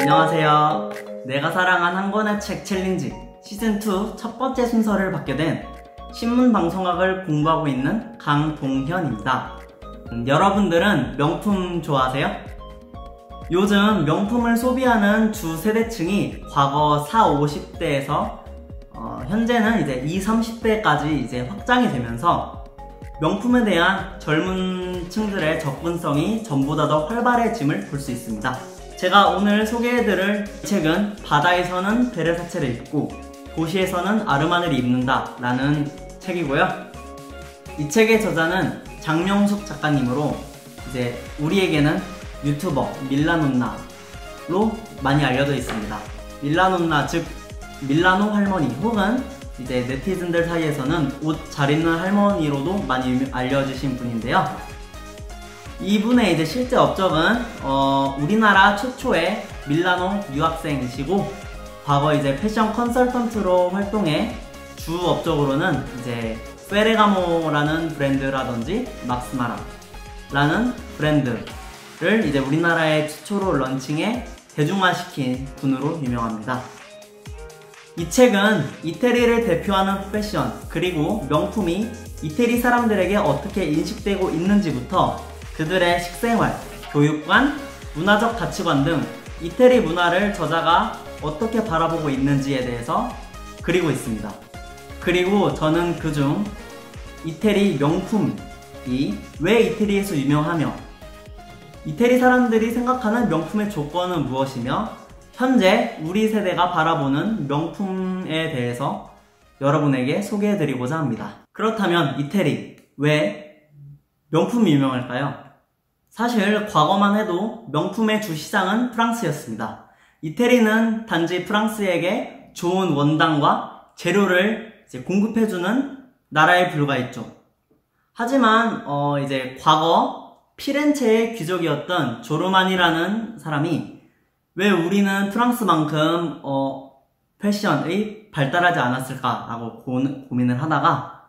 안녕하세요. 내가 사랑한 한 권의 책 챌린지 시즌2 첫 번째 순서를 받게 된 신문방송학을 공부하고 있는 강동현입니다. 여러분들은 명품 좋아하세요? 요즘 명품을 소비하는 주 세대층이 과거 40, 50대에서 현재는 이제 20, 30대까지 이제 확장이 되면서 명품에 대한 젊은 층들의 접근성이 전보다 더 활발해짐을 볼 수 있습니다. 제가 오늘 소개해드릴 책은 바다에서는 베르사체를 입고 도시에서는 아르마니를 입는다 라는 책이고요. 이 책의 저자는 장명숙 작가님으로 이제 우리에게는 유튜버 밀라논나로 많이 알려져 있습니다. 밀라논나, 즉 밀라노 할머니, 혹은 이제 네티즌들 사이에서는 옷 잘 입는 할머니로도 많이 알려지신 분인데요. 이분의 이제 실제 업적은 우리나라 최초의 밀라노 유학생이시고, 과거 이제 패션 컨설턴트로 활동해 주 업적으로는 이제 페레가모라는 브랜드라든지 막스마라라는 브랜드를 이제 우리나라에 최초로 런칭해 대중화시킨 분으로 유명합니다. 이 책은 이태리를 대표하는 패션 그리고 명품이 이태리 사람들에게 어떻게 인식되고 있는지부터 그들의 식생활, 교육관, 문화적 가치관 등 이태리 문화를 저자가 어떻게 바라보고 있는지에 대해서 그리고 있습니다. 그리고 저는 그중 이태리 명품이 왜 이태리에서 유명하며 이태리 사람들이 생각하는 명품의 조건은 무엇이며 현재 우리 세대가 바라보는 명품에 대해서 여러분에게 소개해드리고자 합니다. 그렇다면 이태리, 왜 명품이 유명할까요? 사실 과거만 해도 명품의 주시장은 프랑스였습니다. 이태리는 단지 프랑스에게 좋은 원단과 재료를 이제 공급해주는 나라에 불과했죠. 하지만 이제 과거 피렌체의 귀족이었던 조르마니라는 사람이 왜 우리는 프랑스만큼 패션이 발달하지 않았을까라고 고민을 하다가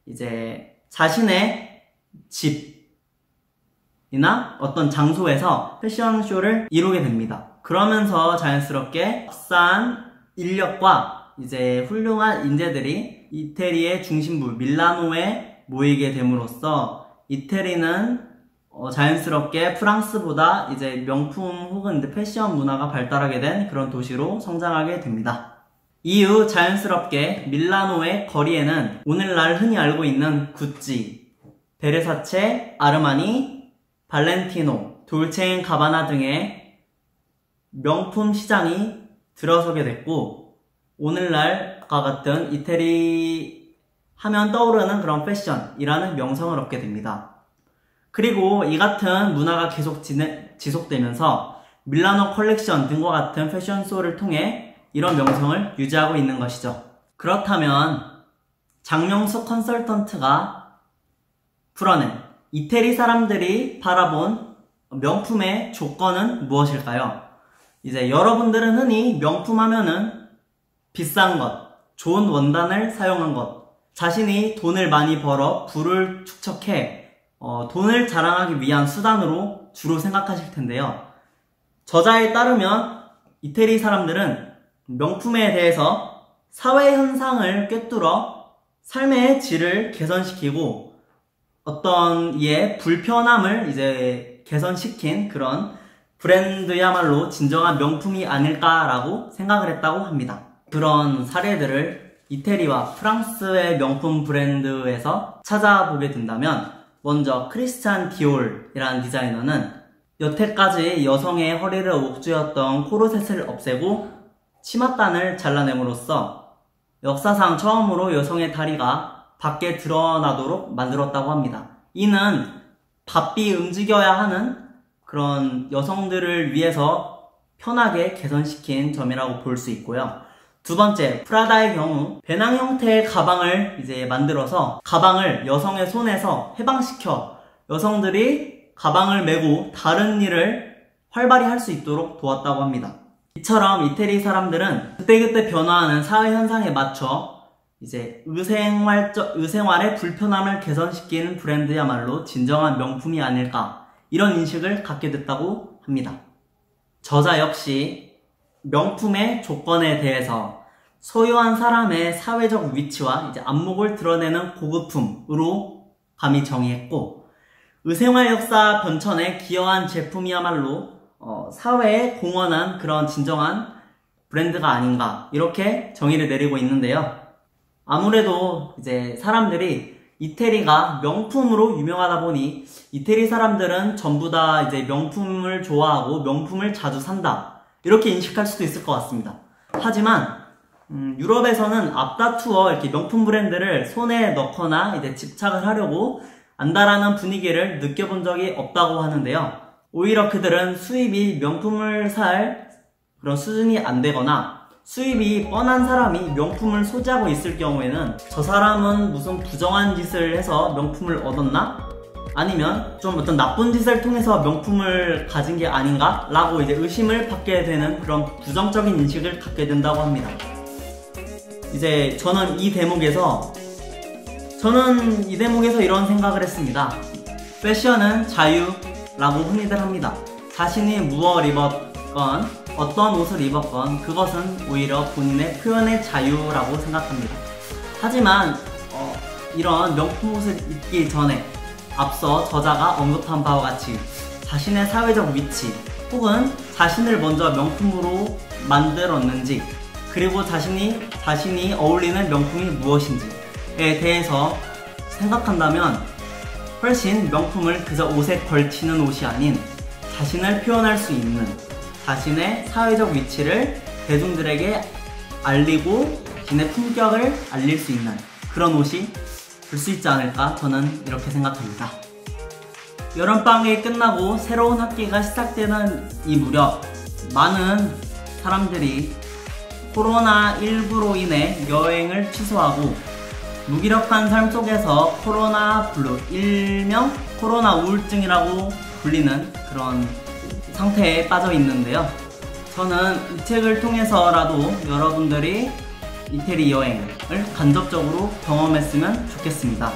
이제 자신의 집이나 어떤 장소에서 패션쇼를 이루게 됩니다. 그러면서 자연스럽게 값싼 인력과 이제 훌륭한 인재들이 이태리의 중심부 밀라노에 모이게 됨으로써 이태리는 자연스럽게 프랑스보다 이제 명품 혹은 이제 패션 문화가 발달하게 된 그런 도시로 성장하게 됩니다. 이후 자연스럽게 밀라노의 거리에는 오늘날 흔히 알고 있는 구찌, 베르사체, 아르마니, 발렌티노, 돌체앤가바나 등의 명품 시장이 들어서게 됐고, 오늘날과 같은 이태리 하면 떠오르는 그런 패션이라는 명성을 얻게 됩니다. 그리고 이 같은 문화가 계속 지속되면서 밀라노 컬렉션 등과 같은 패션쇼를 통해 이런 명성을 유지하고 있는 것이죠. 그렇다면 장명숙 컨설턴트가 풀어낸 이태리 사람들이 바라본 명품의 조건은 무엇일까요? 이제 여러분들은 흔히 명품 하면은 비싼 것, 좋은 원단을 사용한 것, 자신이 돈을 많이 벌어 부를 축적해 돈을 자랑하기 위한 수단으로 주로 생각하실 텐데요. 저자에 따르면 이태리 사람들은 명품에 대해서 사회 현상을 꿰뚫어 삶의 질을 개선시키고 어떤 이의 불편함을 이제 개선시킨 그런 브랜드야말로 진정한 명품이 아닐까라고 생각을 했다고 합니다. 그런 사례들을 이태리와 프랑스의 명품 브랜드에서 찾아보게 된다면, 먼저 크리스찬 디올이라는 디자이너는 여태까지 여성의 허리를 옥죄었던 코르셋을 없애고 치맛단을 잘라냄으로써 역사상 처음으로 여성의 다리가 밖에 드러나도록 만들었다고 합니다. 이는 바삐 움직여야 하는 그런 여성들을 위해서 편하게 개선시킨 점이라고 볼 수 있고요. 두 번째, 프라다의 경우 배낭 형태의 가방을 이제 만들어서 가방을 여성의 손에서 해방시켜 여성들이 가방을 메고 다른 일을 활발히 할 수 있도록 도왔다고 합니다. 이처럼 이태리 사람들은 그때그때 변화하는 사회 현상에 맞춰 이제 의생활의 불편함을 개선시키는 브랜드야말로 진정한 명품이 아닐까, 이런 인식을 갖게 됐다고 합니다. 저자 역시 명품의 조건에 대해서 소유한 사람의 사회적 위치와 이제 안목을 드러내는 고급품으로 감히 정의했고, 의생활 역사 변천에 기여한 제품이야말로 사회에 공헌한 그런 진정한 브랜드가 아닌가, 이렇게 정의를 내리고 있는데요. 아무래도 이제 사람들이 이태리가 명품으로 유명하다 보니 이태리 사람들은 전부 다 이제 명품을 좋아하고 명품을 자주 산다, 이렇게 인식할 수도 있을 것 같습니다. 하지만 유럽에서는 앞다투어 이렇게 명품 브랜드를 손에 넣거나 이제 집착을 하려고 안다라는 분위기를 느껴본 적이 없다고 하는데요. 오히려 그들은 수입이 명품을 살 그런 수준이 안 되거나 수입이 뻔한 사람이 명품을 소지하고 있을 경우에는 저 사람은 무슨 부정한 짓을 해서 명품을 얻었나? 아니면 좀 어떤 나쁜 짓을 통해서 명품을 가진 게 아닌가? 라고 이제 의심을 받게 되는 그런 부정적인 인식을 갖게 된다고 합니다. 이제 저는 이 대목에서 이런 생각을 했습니다. 패션은 자유라고 흔히들 합니다. 자신이 무엇을 입었건 어떤 옷을 입었건 그것은 오히려 본인의 표현의 자유라고 생각합니다. 하지만 이런 명품 옷을 입기 전에 앞서 저자가 언급한 바와 같이 자신의 사회적 위치 혹은 자신을 먼저 명품으로 만들었는지, 그리고 자신이 어울리는 명품이 무엇인지에 대해서 생각한다면 훨씬 명품을 그저 옷에 걸치는 옷이 아닌 자신을 표현할 수 있는, 자신의 사회적 위치를 대중들에게 알리고 자신의 품격을 알릴 수 있는 그런 옷이 될 수 있지 않을까, 저는 이렇게 생각합니다. 여름방학이 끝나고 새로운 학기가 시작되는 이 무렵, 많은 사람들이 코로나19로 인해 여행을 취소하고 무기력한 삶 속에서 코로나 블루, 일명 코로나 우울증이라고 불리는 그런 상태에 빠져 있는데요. 저는 이 책을 통해서라도 여러분들이 이태리 여행을 간접적으로 경험했으면 좋겠습니다.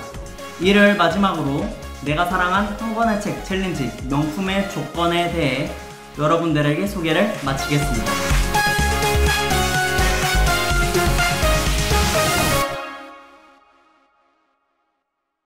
이를 마지막으로 내가 사랑한 한 권의 책 챌린지 명품의 조건에 대해 여러분들에게 소개를 마치겠습니다.